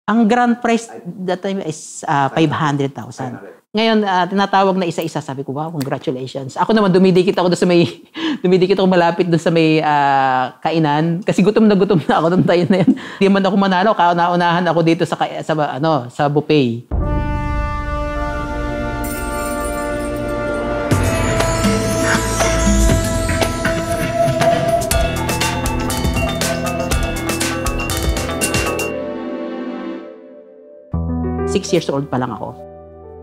Ang grand prize that time is 500,000. Ngayon, tinatawag na isa-isa. Sabi ko, wow, congratulations. Ako naman, dumidikit ako malapit doon sa may kainan. Kasi gutom na ako doon tayo na yan. Hindi man ako manalo, kauna-unahan ako dito sa buffet. Six years old pa lang ako.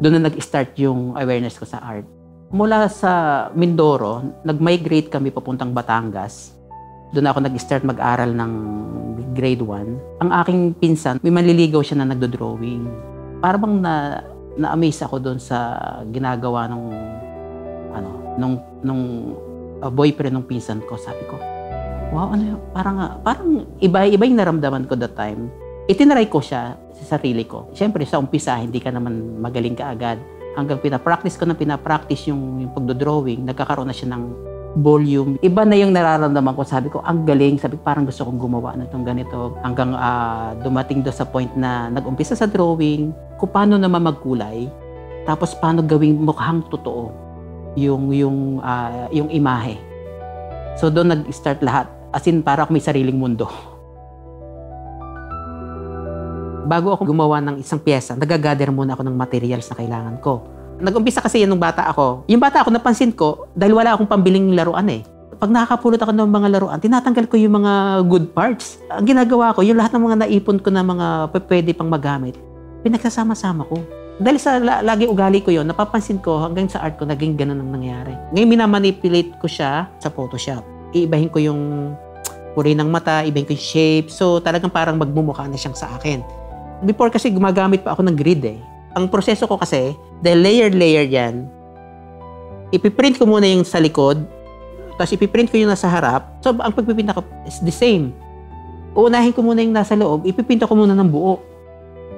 Doon na nag-start yung awareness ko sa art. Mula sa Mindoro, nag-migrate kami papuntang Batangas. Doon ako nag-start mag-aral ng grade 1. Ang aking pinsan, may manliligaw siya na nagdo-drawing. Para bang na-amaze ako doon sa ginagawa nung boyfriend ng pinsan ko. Sabi ko, wow, ano yun? Parang iba-iba yung naramdaman ko that time. Itinry ko siya sa sarili ko. Siyempre, sa umpisa, hindi ka naman magaling ka agad. Hanggang pinapractice yung pagdodrawing, nagkakaroon na siya ng volume. Iba na yung nararamdaman ko. Sabi ko, ang galing. Sabi ko, parang gusto kong gumawa na itong ganito. Hanggang dumating do sa point na nag-umpisa sa drawing, kung paano naman magkulay, tapos paano gawing mukhang totoo yung imahe. So, doon nag-start lahat. As in, para ako may sariling mundo. Bago ako gumawa ng isang pyesa, nagagather muna ako ng materials na kailangan ko. Nag-umpisa kasi yan nung bata ako. Yung bata ako, napansin ko, dahil wala akong pambiling laruan eh. Pag nakakapulot ako ng mga laruan, tinatanggal ko yung mga good parts. Ang ginagawa ko, yung lahat ng mga naipon ko na mga pwede pang magamit, pinagsasama-sama ko. Dahil sa lagi ugali ko yon, napapansin ko hanggang sa art ko, naging ganun ang nangyari. Ngayon, minamanipulate ko siya sa Photoshop. Iibahin ko yung kulay ng mata, ibahin ko yung shape. So, talagang parang magmumukha na siyang sa akin. Before kasi gumagamit pa ako ng grid eh. Ang proseso ko kasi, dahil layer yan, ipiprint ko muna yung sa likod, tapos ipiprint ko yung nasa harap. So, ang pagpipinta ko is the same. Uunahin ko muna yung nasa loob, ipipinta ko muna ng buo.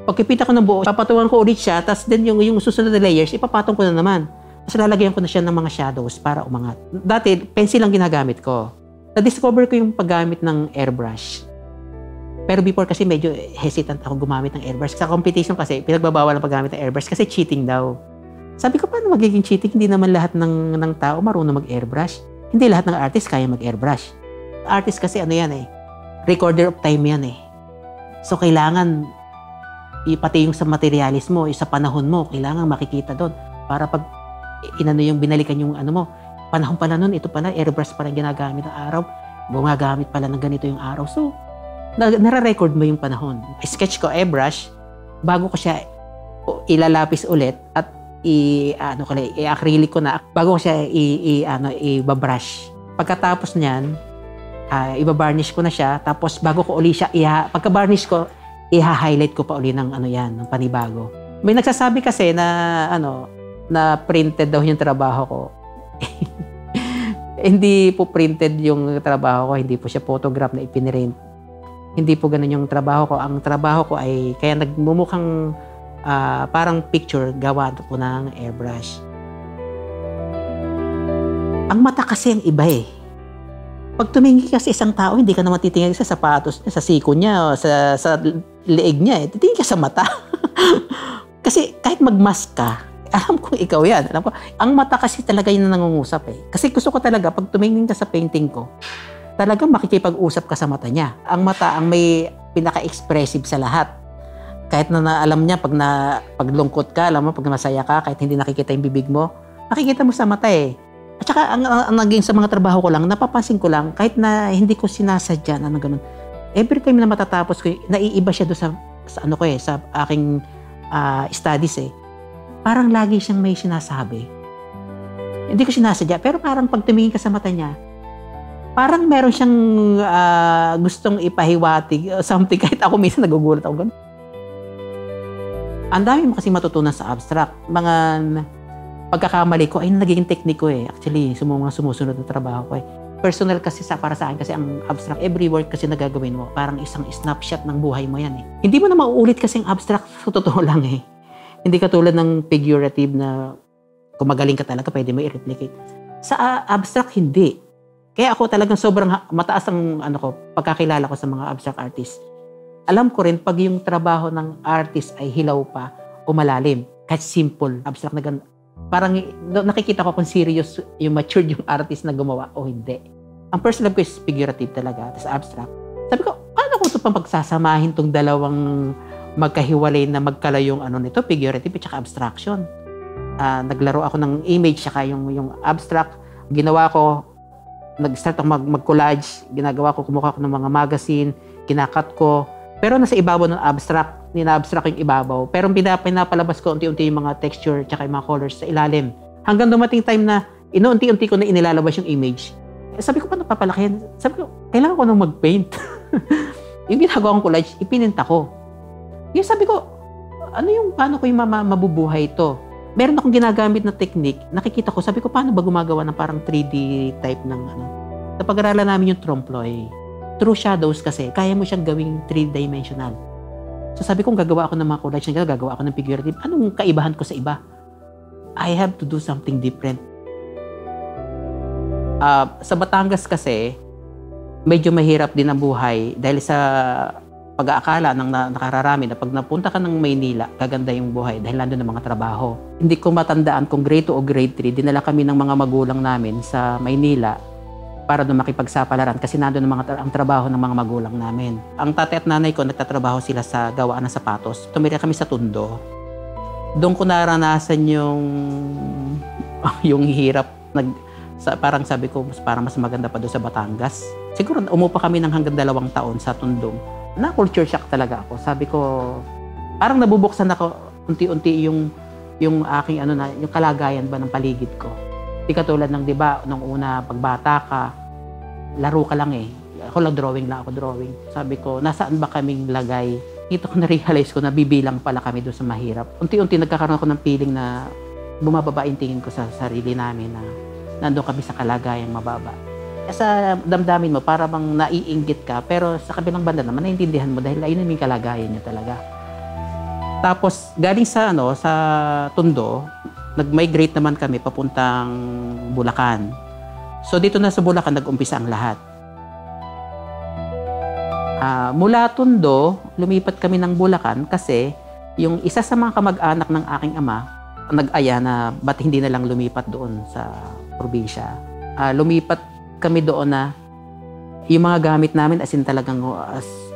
Pagpipinta ko ng buo, papatungan ko ulit siya, tapos then yung susunod na layers, ipapatong ko na naman. Tapos lalagyan ko na siya ng mga shadows para umangat. Dati, pencil lang ginagamit ko. Na-discover ko yung paggamit ng airbrush. Pero before kasi medyo hesitant ako gumamit ng airbrush. Sa competition kasi, pinagbabawal ang paggamit ng airbrush kasi cheating daw. Sabi ko, paano magiging cheating? Hindi naman lahat ng tao marunong mag-airbrush. Hindi lahat ng artist kaya mag-airbrush. Artist kasi ano yan eh, recorder of time yan eh. So kailangan, pati yung sa materialis mo, sa panahon mo, kailangan makikita doon. Para pag yung binalikan yung ano mo, panahon pala nun, ito pala, airbrush pala ginagamit ng araw. Gumagamit pala ng ganito yung araw. So, nare-record mo yung panahon. Sketch ko, airbrush, bago ko siya ilalapis ulit at i-acrylic ko na, bago ko siya i-brush. Pagkatapos niyan, iba-varnish ko na siya, tapos bago ko uli siya, pagka-varnish ko, i-highlight ko pa uli ng ng panibago. May nagsasabi kasi na na printed daw yung trabaho ko. Hindi po printed yung trabaho ko, hindi po siya photograph na ipinrint. Hindi po ganun yung trabaho ko. Ang trabaho ko ay kaya nagmumukhang parang picture gawa po ng airbrush. Ang mata kasi ang iba eh. Pag tumingin ka sa isang tao, hindi ka naman titingin sa sapatos niya, sa siko niya, o sa leeg niya. Titingin ka sa mata. Kasi kahit mag-mask ka, alam ko ikaw yan. Alam ko, ang mata kasi talaga yun na nangungusap eh. Kasi gusto ko talaga, pag tumingin ka sa painting ko, talagang makikipag-usap ka sa mata niya. Ang mata ang may pinaka-expressive sa lahat. Kahit na alam niya, pag lungkot ka, alam mo, pag masaya ka, kahit hindi nakikita yung bibig mo, nakikita mo sa mata eh. At saka, ang naging sa mga trabaho ko lang, napapansin ko lang, kahit na hindi ko sinasadya na ganun, every time na matatapos ko, naiiba siya doon sa aking studies eh. Parang lagi siyang may sinasabi. Hindi ko sinasadya, pero parang pag tumingin ka sa mata niya, parang meron siyang gustong ipahiwatig o something. Kahit ako minsan nagugulat ako ganun. Ang dami mo kasi matutunan sa abstract. Mga pagkakamali ko ay nagiging tekniko eh. Actually, sumusunod na trabaho ko eh. Personal kasi para sa akin kasi ang abstract, every work kasi na gagawin mo, parang isang snapshot ng buhay mo yan eh. Hindi mo na mauulit kasi ang abstract sa totoo lang eh. Hindi katulad ng figurative na kung magaling ka talaga, pwede mo i-replicate. Sa abstract, hindi. Kaya ako talagang sobrang mataas ang pagkakilala ko sa mga abstract artists. alam ko rin pag yung trabaho ng artist ay hilaw pa o malalim, kahit simple, abstract na ganun. Parang nakikita ko kung serious yung matured yung artist na gumawa o hindi. Ang first love ko is figurative talaga, tas abstract. Sabi ko, paano ko ito pang pagsasamahin tong dalawang magkahiwalay na magkalayong nito, figurative at saka abstraction. Naglaro ako ng image saka yung abstract. Ginawa ko, nag-start ako mag-collage, ginagawa ko, kumuha ko ng mga magazine, kinakat ko. Pero nasa ibabaw ng abstract, nina-abstract yung ibabaw. Pero pinapalabas ko unti-unti yung mga texture tsaka yung mga colors sa ilalim. Hanggang dumating time na inuunti-unti ko na inilalabas yung image. Sabi ko, paano papalakihan? Sabi ko, kailangan ko nang mag-paint. Yung ginagawa kong collage, ipininta ko. Yung sabi ko, paano ko yung mabubuhay ito? Meron akong ginagamit na technique, nakikita ko, sabi ko, paano ba gumagawa ng parang 3D type ng Napag-aralan namin yung trompe-l'oeil. Through shadows kasi, kaya mo siyang gawing 3-dimensional. So sabi ko, gagawa ako ng mga collage na gagawa ako ng figurative. Anong kaibahan ko sa iba? I have to do something different. Sa Batangas kasi, medyo mahirap din ang buhay dahil sa pag-aakala ng nakararami na pag napunta ka ng Maynila, gaganda yung buhay dahil nandun ang mga trabaho. Hindi ko matandaan kung grade 2 o grade 3, dinala kami ng mga magulang namin sa Maynila para doon makipagsapalaran kasi nandun ang trabaho ng mga magulang namin. Ang tatay at nanay ko, nagtatrabaho sila sa gawaan ng sapatos. Tumira kami sa Tondo. Doon ko naranasan yung hirap. Parang sabi ko, parang mas maganda pa doon sa Batangas. Siguro umupa kami ng hanggang 2 taon sa Tondo. Na-culture shock talaga ako. Sabi ko, parang nabubuksan ako unti-unti yung aking yung kalagayan ba ng paligid ko. Di katulad ng, di ba, nung una, pagbata ka, laro ka lang eh. Ako lang drawing. Sabi ko, nasaan ba kaming lagay? Dito ko na-realize ko na bibilang pala kami doon sa mahirap. Unti-unti nagkakaroon ako ng feeling na bumababa yung tingin ko sa sarili namin na nandun kami sa kalagayang mababa. Sa damdamin mo, para bang naiinggit ka, pero sa kabilang banda naman, naiintindihan mo dahil ayun yung kalagayan niya talaga. Tapos, galing sa Tondo, nag-migrate naman kami papuntang Bulacan. So, dito na sa Bulacan, nag-umpisa ang lahat. Mula Tondo, lumipat kami ng Bulacan kasi yung isa sa mga kamag-anak ng aking ama, nag-aya na ba't hindi na lang lumipat doon sa probinsya. Lumipat kami doon na yung mga gamit namin as in talagang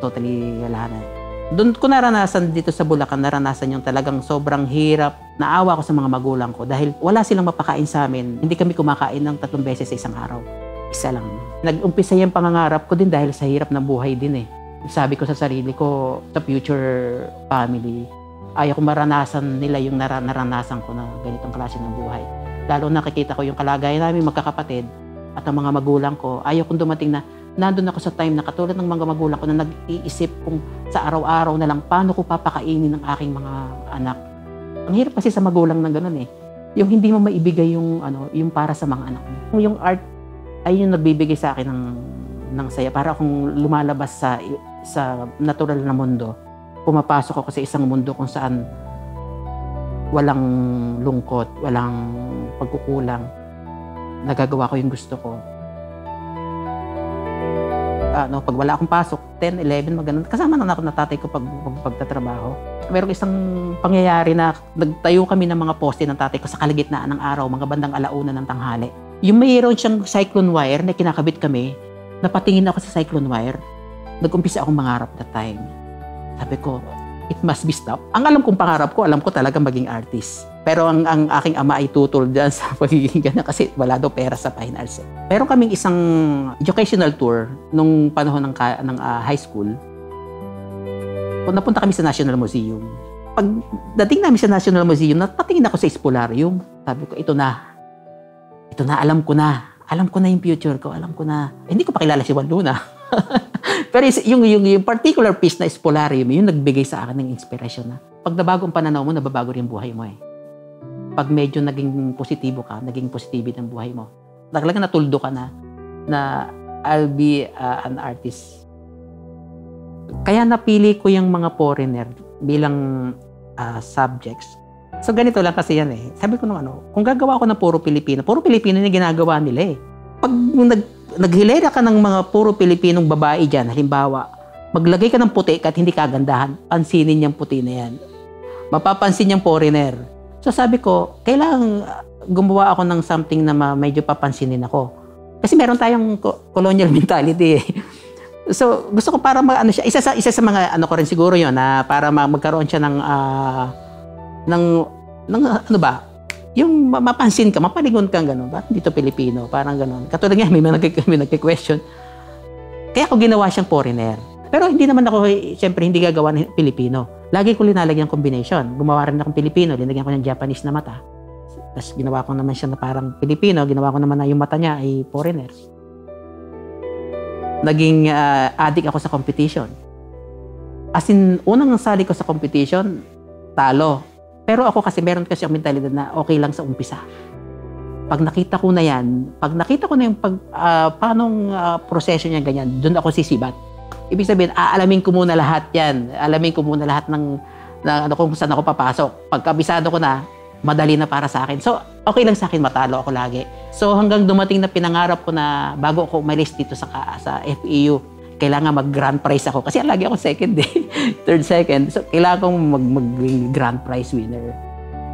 totally wala na. Doon ko naranasan dito sa Bulacan, naranasan yung talagang sobrang hirap. Naawa ko sa mga magulang ko dahil wala silang mapakain sa amin. Hindi kami kumakain ng 3 beses sa isang araw. Isa lang. Nag-umpisa yung pangangarap ko din dahil sa hirap ng buhay din eh. Sabi ko sa sarili ko, sa future family, ayaw ko maranasan nila yung naranasan ko na ganitong klase ng buhay. Lalo nakikita ko yung kalagayan namin magkakapatid at ang mga magulang ko. Ayaw kong dumating na nandun ako sa time na katulad ng mga magulang ko na nag-iisip kung sa araw-araw na lang paano ko papakainin ng aking mga anak. Ang hirap kasi sa magulang na gano'n eh. Yung hindi mo maibigay yung para sa mga anak mo. Yung art ay yung nagbibigay sa akin ng saya. Para akong lumalabas sa natural na mundo. Pumapasok ako sa isang mundo kung saan walang lungkot, walang pagkukulang. Nagagawa ko yung gusto ko. Pag wala akong pasok, 10, 11, magano'n. Kasama na ako na tatay ko pagtatrabaho. Meron isang pangyayari na nagtayo kami ng mga poste ng tatay ko sa kalagitnaan ng araw, mga bandang 1:00 ng tanghali. Yung mayroon siyang cyclone wire na kinakabit kami, napatingin ako sa cyclone wire. Nag-umpisa akong mangarap that time. Sabi ko, it must be stopped. Ang alam kong pangarap ko, alam ko talaga maging artist. Pero ang aking ama ay tutol dyan sa pagiging ganyan kasi wala daw pera sa fine arts. Meron kaming isang educational tour nung panahon ng high school. Napunta kami sa National Museum. Pag dating namin sa National Museum, napatingin ako sa Espolarium. Sabi ko, ito na, alam ko na. Alam ko na yung future ko, alam ko na. Hindi ko pa kilala si Juan Luna. Pero yung particular piece na Espolarium, yung nagbigay sa akin ng inspirasyon na pag nabago ang pananaw mo, nababago rin buhay mo eh. Pag medyo naging positibo ka, naging positibo ang buhay mo. Talagang natuldo ka na I'll be an artist. Kaya napili ko yung mga foreigner bilang subjects. So ganito lang kasi yan eh. Sabi ko kung gagawa ako ng puro Pilipino yung ginagawa nila eh. Pag naghilera ka ng mga puro Pilipinong babae dyan, halimbawa, Maglagay ka ng puti kahit hindi kagandahan, pansinin yung puti na yan. Mapapansin yung foreigner. So sabi ko, kailangan gumawa ako ng something na medyo papansinin ako. Kasi meron tayong colonial mentality eh. So gusto ko para ano siya, isa sa mga ano ko rin siguro yon na para magkaroon siya ng ano ba, yung mapansin ka, mapalingon kang gano'n. Bakit dito Pilipino? Parang gano'n. Katulad nga, may nagke-question. Kaya ako ginawa siyang foreigner. Pero hindi naman ako, siyempre, hindi gagawa ng Pilipino. Lagi ko linalagyan ng combination. Gumawa rin akong Pilipino, linagyan ko ng Japanese na mata. Tapos ginawa ko naman siya na parang Pilipino, ginawa ko naman na yung mata niya ay foreigner. Naging addict ako sa competition. As in, unang sali ko sa competition, talo. Pero ako kasi meron kasi ang mentalidad na okay lang sa umpisa. Pag nakita ko na yan, pag nakita ko na yung paanong proseso niya ganyan, doon ako sisibat. Ibig sabihin, aalamin ko muna lahat yan. Alamin ko muna lahat ng kung saan ako papasok. Pagkabisado ko na, madali na para sa akin. So, okay lang sa akin, matalo ako lagi. So, hanggang dumating na pinangarap ko na bago ako umalis dito sa FEU, kailangan mag-grand prize ako. Kasi lagi ako second eh. Third, second. So, kailangan kong mag-grand prize winner.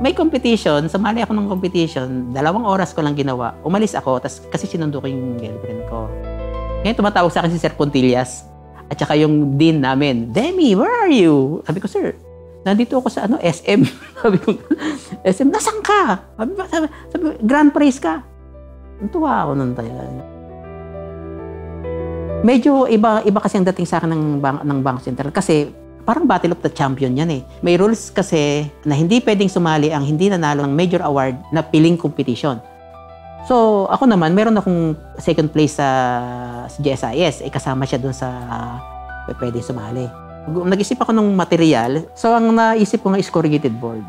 May competition. Sumali ako ng competition. 2 oras ko lang ginawa. Umalis ako. Kasi sinundo ko yung girlfriend ko. Ngayon, tumatawag sa akin si Sir Pontillas. At saka yung dean namin. Demi, where are you? Sabi ko, sir, nandito ako sa SM. Sabi ko, SM, nasaan ka? Sabi, grand prize ka. Natuwa ako nun tayo. Medyo iba kasi ang dating sa akin ng Bangko Sentral kasi parang Battle of the Champion yan eh. May rules kasi na hindi pwedeng sumali ang hindi nanalo ng major award na piling competition. So, ako naman, meron akong second place sa GSIS. Kasama siya dun sa pwedeng sumali. Nag-isip ako ng material. So, ang naisip ko nga is corrugated board.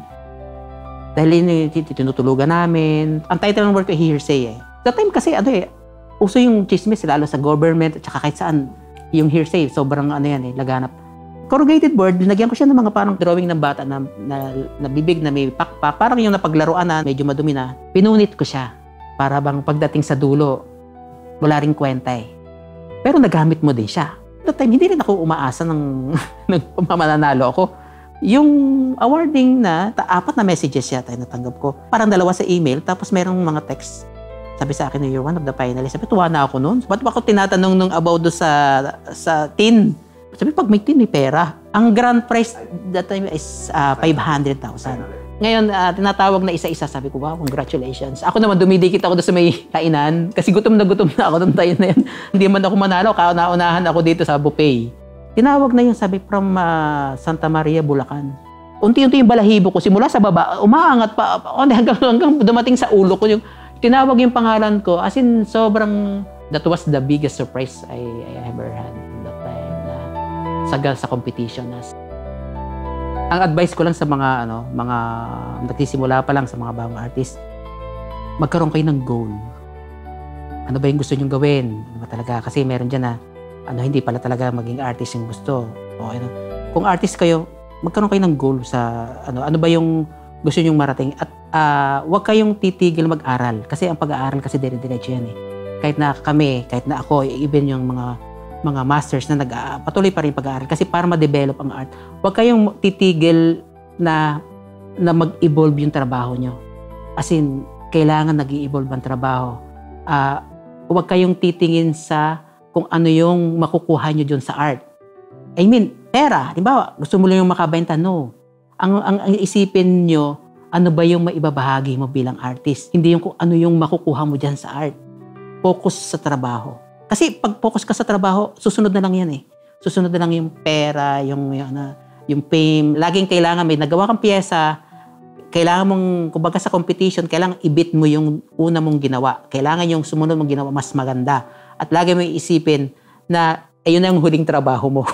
Dahil tinutulugan namin. Ang title ng work ay hearsay eh. That time kasi, uso yung chismis, lalo sa government at saka kahit saan. Yung hearsay, sobrang yan eh, laganap. Corrugated board, linagyan ko siya ng mga parang drawing ng bata na bibig na may pakpak. Parang yung napaglaruan na medyo madumi na. Pinunit ko siya. Para bang pagdating sa dulo, wala ring kwenta eh. Pero nagamit mo din siya. That time, hindi rin ako umaasa ng mananalo ako. Yung awarding na, 4 na messages yata natanggap ko. Parang 2 sa email, tapos merong mga text. Sabi sa akin, you're one of the finalists. Sabi, tuwa na ako noon. Ba't ba ako tinatanong nung about do sa tin? Sabi, pag may tin, may pera. Ang grand prize that time is 500,000. Ngayon, tinatawag na isa-isa. Sabi ko, wow, congratulations. Ako naman, dumidikit ako doon sa may kainan. Kasi gutom na ako doon tayo na yan. Hindi man ako manalo, kauna-unahan ako dito sa buffet. Tinawag na yun, sabi, from Santa Maria, Bulacan. Unti-unti yung balahibo ko. Simula sa baba, umaangat pa. Hanggang dumating sa ulo ko. Tinawag yung pangalan ko. As in, sobrang, that was the biggest surprise I ever had that time. Sa competition. Ang advice ko lang sa mga nagsisimula pa lang sa mga bagong artist, magkaroon kayo ng goal. Ano ba yung gusto nyong gawin? Ano ba talaga? Kasi meron dyan na hindi pala talaga maging artist yung gusto. O, kung artist kayo, magkaroon kayo ng goal sa ano ba yung gusto nyong marating at huwag kayong titigil mag-aral kasi ang pag-aaral kasi dire-diretso yan eh. Kahit na kami, kahit na ako, even yung mga masters na patuloy pa rin pag-aaral kasi para ma-develop ang art. Huwag kayong titigil na mag-evolve yung trabaho nyo. As in, kailangan nag-i-evolve ang trabaho. Huwag kayong titingin sa kung ano yung makukuha nyo dyan sa art. I mean, pera. Halimbawa, gusto mo lang yung makabenta? No. Ang isipin nyo, ano ba yung maibabahagi mo bilang artist? Hindi yung kung ano yung makukuha mo dyan sa art. Focus sa trabaho. Kasi pag focus ka sa trabaho, susunod na lang yan eh. Susunod na lang yung pera, yung fame. Laging kailangan may nagawa kang piyesa, kailangan mong, kumbaga sa competition, kailangan i-beat mo yung una mong ginawa. Kailangan yung sumunod mong ginawa mas maganda. At lagi mo isipin na ayun na yung huling trabaho mo.